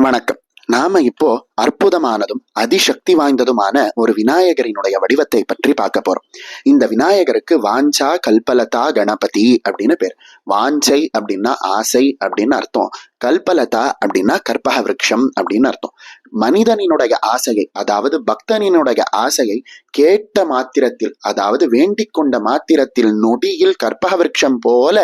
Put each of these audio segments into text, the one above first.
வணக்கம். நாம இப்போ அற்புதமானதும் அதிசக்தி வாய்ந்ததுமான ஒரு விநாயகரினுடைய வடிவத்தை பற்றி பார்க்க போறோம். இந்த விநாயகருக்கு வாஞ்சா கல்பலதா கணபதி அப்படின்னு பேர். வாஞ்சை அப்படின்னா ஆசை அப்படின்னு அர்த்தம். கல்பலதா அப்படின்னா கற்பக விருட்சம் அப்படின்னு அர்த்தம். மனிதனினுடைய ஆசையை, அதாவது பக்தனினுடைய ஆசையை கேட்ட மாத்திரத்தில், அதாவது வேண்டிக் கொண்ட மாத்திரத்தில் நொடியில் கற்பக விருட்சம் போல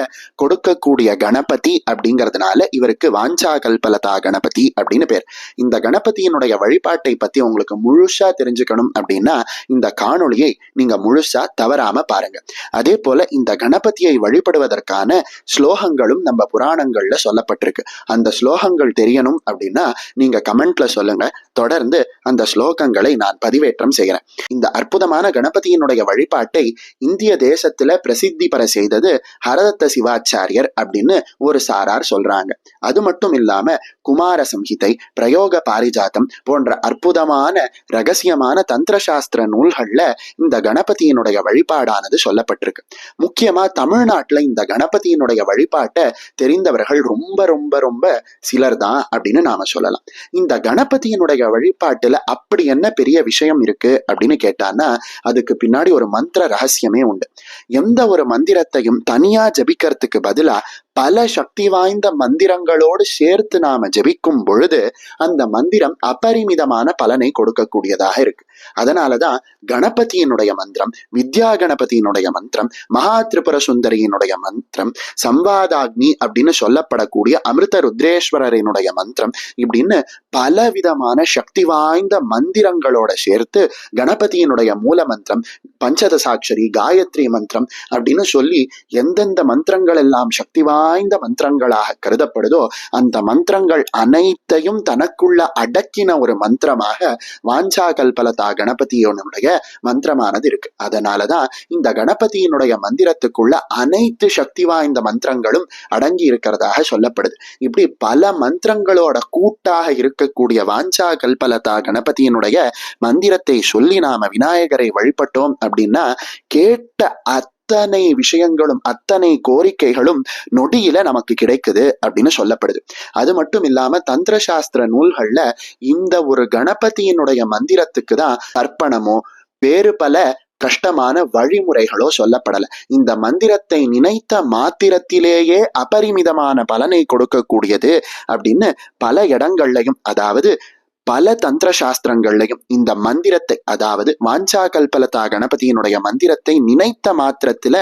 கொடுக்கக்கூடிய கணபதி அப்படிங்கிறதுனால இவருக்கு வாஞ்சா கல்பலதா கணபதி அப்படின்னு பேர். இந்த கணபதியினுடைய வழிபாட்டை பத்தி உங்களுக்கு முழுசா தெரிஞ்சுக்கணும் அப்படின்னா இந்த காணொளியை நீங்க முழுசா தவறாம பாருங்க. அதே போல இந்த கணபதியை வழிபடுவதற்கான ஸ்லோகங்களும் நம்ம புராணங்கள்ல சொல்லப்பட்டிருக்கு. அந்த ஸ்லோகங்கள் தெரியணும் அப்படின்னா நீங்க கமெண்ட்ல சொல்லுங்க. தொடர்ந்து அந்த ஸ்லோகங்களை நான் பதிவேற்றம் செய்கிறேன். இந்த அற்புதமான கணபதியினுடைய வழிபாட்டை இந்திய தேசத்துல பிரசித்தி பெற செய்தது ஹரதத்த சிவாச்சாரியர் அப்படின்னு ஒரு சாரார் சொல்றாங்க. அது மட்டும் இல்லாம குமார சம்ஹிதை, பிரயோக பாரிஜாதம் போன்ற அற்புதமான ரகசியமான தந்திர சாஸ்திர நூல்கள்ல இந்த கணபதியினுடைய வழிபாடானது சொல்லப்பட்டிருக்கு. முக்கியமா தமிழ்நாட்டுல இந்த கணபதியினுடைய வழிபாட்டை தெரிந்தவர்கள் ரொம்ப ரொம்ப ரொம்ப சிலர் தான் அப்படின்னு நாம சொல்லலாம். இந்த கணபதியினுடைய வழிபாட்டுல அப்படி என்ன பெரிய விஷயம் இருக்கு அப்படின்னு கேட்டான்னா அதுக்கு பின்னாடி ஒரு மந்திர ரகசியமே உண்டு. எந்த ஒரு மந்திரத்தையும் தனியா ஜபிக்கிறதுக்கு பதிலா பல சக்தி வாய்ந்த மந்திரங்களோடு சேர்த்து நாம ஜபிக்கும் பொழுது அந்த மந்திரம் அபரிமிதமான பலனை கொடுக்கக்கூடியதாக இருக்கு. அதனாலதான் கணபதியினுடைய மந்திரம், வித்யா கணபதியினுடைய மந்திரம், மகா திரிபுர சுந்தரியினுடைய மந்திரம், சம்வாதாக்னி அப்படின்னு சொல்லப்படக்கூடிய அமிர்த ருத்ரேஸ்வரரினுடைய மந்திரம், இப்படின்னு பல விதமான சக்தி வாய்ந்த மந்திரங்களோட சேர்த்து கணபதியினுடைய மூல மந்திரம், பஞ்சதசாட்சரி, காயத்ரி மந்திரம் அப்படின்னு சொல்லி எந்தெந்த மந்திரங்கள் எல்லாம் சக்தி வாய்ந்த மந்திரங்களாக கருதப்படுதோ அந்த மந்திரங்கள் அனைத்தையும் தனக்குள்ள அடக்கின ஒரு மந்திரமாக வாஞ்சா கல்பலதா கணபதியோனுடைய மந்திரமானது இருக்கு. அதனாலதான் இந்த கணபதியினுடைய மந்திரத்துக்குள்ள அனைத்து சக்தி வாய்ந்த மந்திரங்களும் அடங்கி இருக்கிறதாக சொல்லப்படுது. இப்படி பல மந்திரங்களோட கூட்டாக இருக்கக்கூடிய வாஞ்சா கல்பலதா கணபதியினுடைய மந்திரத்தை சொல்லி நாம விநாயகரை வழிபட்டோம் அப்படின்னா கேட்ட அத்தனை விஷயங்களும் அத்தனை கோரிக்கைகளும் நொடியில நமக்கு கிடைக்குது அப்படின்னு சொல்லப்படுது. அது மட்டும் இல்லாம தந்திர சாஸ்திர நூல்கள்ல இந்த ஒரு கணபதியினுடைய மந்திரத்துக்கு தான் தர்ப்பணமோ வேறு பல கஷ்டமான வழிமுறைகளோ சொல்லப்படல. இந்த மந்திரத்தை நினைத்த மாத்திரத்திலேயே அபரிமிதமான பலனை கொடுக்கக்கூடியது அப்படின்னு பல இடங்கள்லையும், அதாவது பல தந்திர சாஸ்திரங்கள்லையும் இந்த மந்திரத்தை, அதாவது வாஞ்சா கல்பலதா கணபதியினுடைய மந்திரத்தை நினைத்த மாத்திரத்துல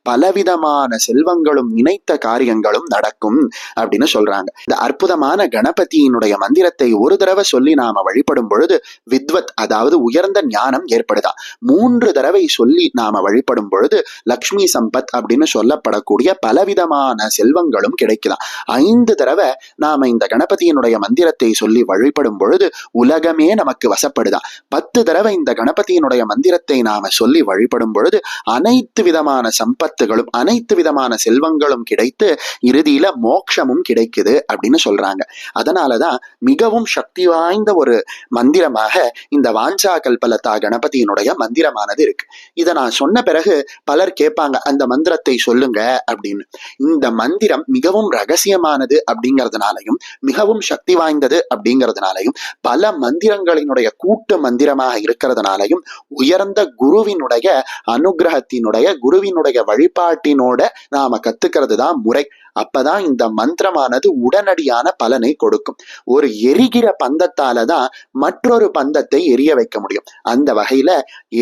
பலவிதமான செல்வங்களும் நினைத்த காரியங்களும் நடக்கும் அப்படின்னு சொல்றாங்க. இந்த அற்புதமான கணபதியினுடைய மந்திரத்தை ஒரு தடவை சொல்லி நாம வழிபடும் பொழுது வித்வத், அதாவது உயர்ந்த ஞானம் ஏற்படுதா. 3 தடவை சொல்லி நாம வழிபடும் பொழுது லக்ஷ்மி சம்பத் அப்படின்னு சொல்லப்படக்கூடிய பலவிதமான செல்வங்களும் கிடைக்கலாம். 5 தடவை நாம இந்த கணபதியினுடைய மந்திரத்தை சொல்லி வழிபடும் பொழுது உலகமே நமக்கு வசப்படுதா. 10 தடவை இந்த கணபதியினுடைய மந்திரத்தை நாம சொல்லி வழிபடும் பொழுது அனைத்து விதமான சம்பத்துகளும் அனைத்து விதமான செல்வங்களும் கிடைத்து இறுதியில மோட்சமும் கிடைக்குது அப்படின்னு சொல்றாங்க. அதனாலதான் மிகவும் சக்தி வாய்ந்த ஒரு மந்திரமாக இந்த வாஞ்சா கல்பலதா கணபதியினுடைய மந்திரமானது இருக்கு. இதை நான் சொன்ன பிறகு பலர் கேட்பாங்க அந்த மந்திரத்தை சொல்லுங்க அப்படின்னு. இந்த மந்திரம் மிகவும் ரகசியமானது அப்படிங்கிறதுனாலையும் மிகவும் சக்தி வாய்ந்தது அப்படிங்கிறதுனாலையும் பல மந்திரங்களினுடைய கூட்டு மந்திரமாக இருக்கிறதுனாலையும் உயர்ந்த குருவினுடைய அனுகிரகத்தினுடைய குருவினுடைய வழிபாட்டினோட நாம கத்துக்கிறது தான் முறை. அப்பதான் இந்த மந்திரமானது உடனடியான பலனை கொடுக்கும். ஒரு எரிகிற பந்தத்தால தான் மற்றொரு பந்தத்தை எரிய வைக்க முடியும். அந்த வகையில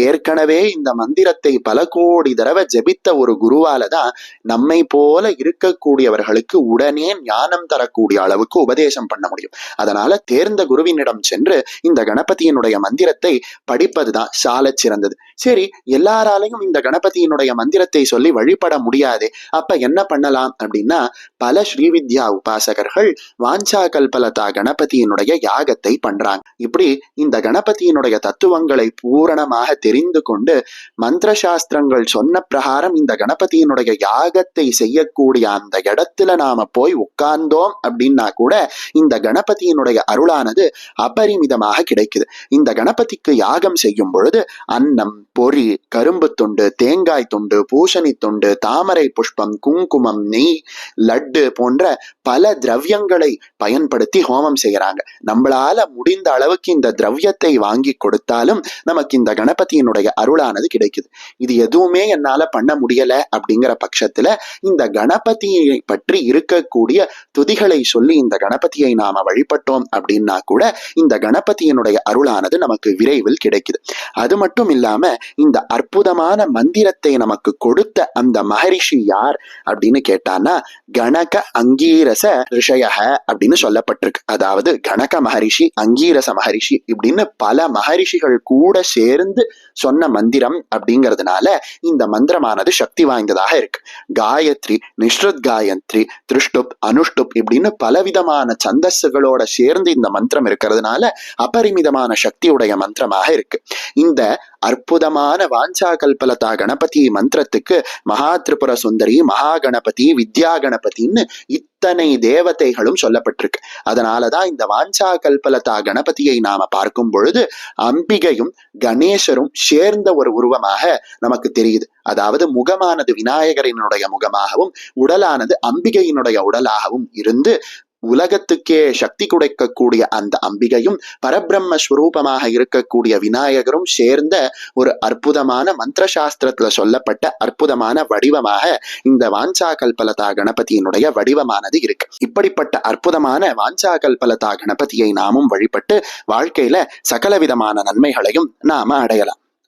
ஏற்கனவே இந்த மந்திரத்தை பல கோடி தடவை ஜபித்த ஒரு குருவால தான் நம்மை போல இருக்கக்கூடியவர்களுக்கு உடனே ஞானம் தரக்கூடிய அளவுக்கு உபதேசம் பண்ண முடியும். அதனால தேர்ந்த குருவினிடம் சென்று இந்த கணபதியினுடைய மந்திரத்தை படிப்பதுதான் சால சிறந்தது. சரி, எல்லாராலையும் இந்த கணபதியினுடைய மந்திரத்தை சொல்லி வழிபட முடியாது, அப்ப என்ன பண்ணலாம் அப்படின்னா பல ஸ்ரீவித்யா உபாசகர்கள் வாஞ்சா கல்பலதா கணபதியினுடைய யாகத்தை பண்றாங்க. இப்படி இந்த கணபதியினுடைய தத்துவங்களை பூரணமாக தெரிந்து கொண்டு மந்திர சாஸ்திரங்கள் சொன்ன பிரகாரம் இந்த கணபதியினுடைய யாகத்தை செய்யக்கூடிய அந்த இடத்துல நாம போய் உட்கார்ந்தோம் அப்படின்னா கூட இந்த கணபதியினுடைய அருளானது அபரிமிதமாக கிடைக்குது. இந்த கணபதிக்கு யாகம் செய்யும் பொழுது அன்னம், பொறி, கரும்பு துண்டு, தேங்காய் துண்டு, பூசணி துண்டு, தாமரை புஷ்பம், குங்குமம், நெய், லட்டு போன்ற பல திரவியங்களை பயன்படுத்தி ஹோமம் செய்யறாங்க. நம்மளால முடிந்த அளவுக்கு இந்த திரவியத்தை வாங்கி கொடுத்தாலும் நமக்கு இந்த கணபதியினுடைய அருளானது கிடைக்குது. இது எதுவுமே என்னால பண்ண முடியல அப்படிங்கிற பட்சத்துல இந்த கணபதியை பற்றி இருக்கக்கூடிய துதிகளை சொல்லி இந்த கணபதியை நாம வழிபட்டோம் அப்படின்னா கூட இந்த கணபதியினுடைய அருளானது நமக்கு விரைவில் கிடைக்குது. அது மட்டும் இல்லாம இந்த அற்புதமான மந்திரத்தை நமக்கு கொடுத்த அந்த மகரிஷி யார் அப்படின்னு கேட்டான்னா கணக அங்கீரச ரிஷயக அப்படின்னு சொல்லப்பட்டிருக்கு. அதாவது கணக மகரிஷி, அங்கீரச மகரிஷி இப்படின்னு பல மகரிஷிகள் கூட சேர்ந்து சொன்ன மந்திரம் அப்படிங்கிறதுனால இந்த மந்திரமானது சக்தி வாய்ந்ததாக இருக்கு. காயத்ரி, நிஸ்ருத் காயத்ரி, திருஷ்டுப், அனுஷ்டுப் இப்படின்னு பலவிதமான சந்தஸ்களோட சேர்ந்து இந்த மந்திரம் இருக்கிறதுனால அபரிமிதமான சக்தியுடைய மந்திரமாக இருக்கு. இந்த அற்புதமான வாஞ்சா கல்பலதா கணபதி மந்திரத்துக்கு மகா திரிபுர சுந்தரி, மகா கணபதி, வித்யா கணபதின்னு இத்தனை தேவதைகளும் சொல்லப்பட்டிருக்கு. அதனாலதான் இந்த வாஞ்சா கல்பலதா கணபதியை நாம பார்க்கும் பொழுது அம்பிகையும் கணேசரும் சேர்ந்த ஒரு உருவமாக நமக்கு தெரியுது. அதாவது முகமானது விநாயகரினுடைய முகமாகவும் உடலானது அம்பிகையினுடைய உடலாகவும் இருந்து உலகத்துக்கே சக்தி குடைக்கக்கூடிய அந்த அம்பிகையும் பரபிரம்ம ஸ்வரூபமாக இருக்கக்கூடிய விநாயகரும் சேர்ந்த ஒரு அற்புதமான மந்திர சாஸ்திரத்துல சொல்லப்பட்ட அற்புதமான வடிவமாக இந்த வாஞ்சா கல்பலதா கணபதியினுடைய வடிவமானது இருக்கு. இப்படிப்பட்ட அற்புதமான வாஞ்சா கல்பலதா கணபதியை நாமும் வழிபட்டு வாழ்க்கையில சகல விதமான நன்மைகளையும் நாம அடையலாம்.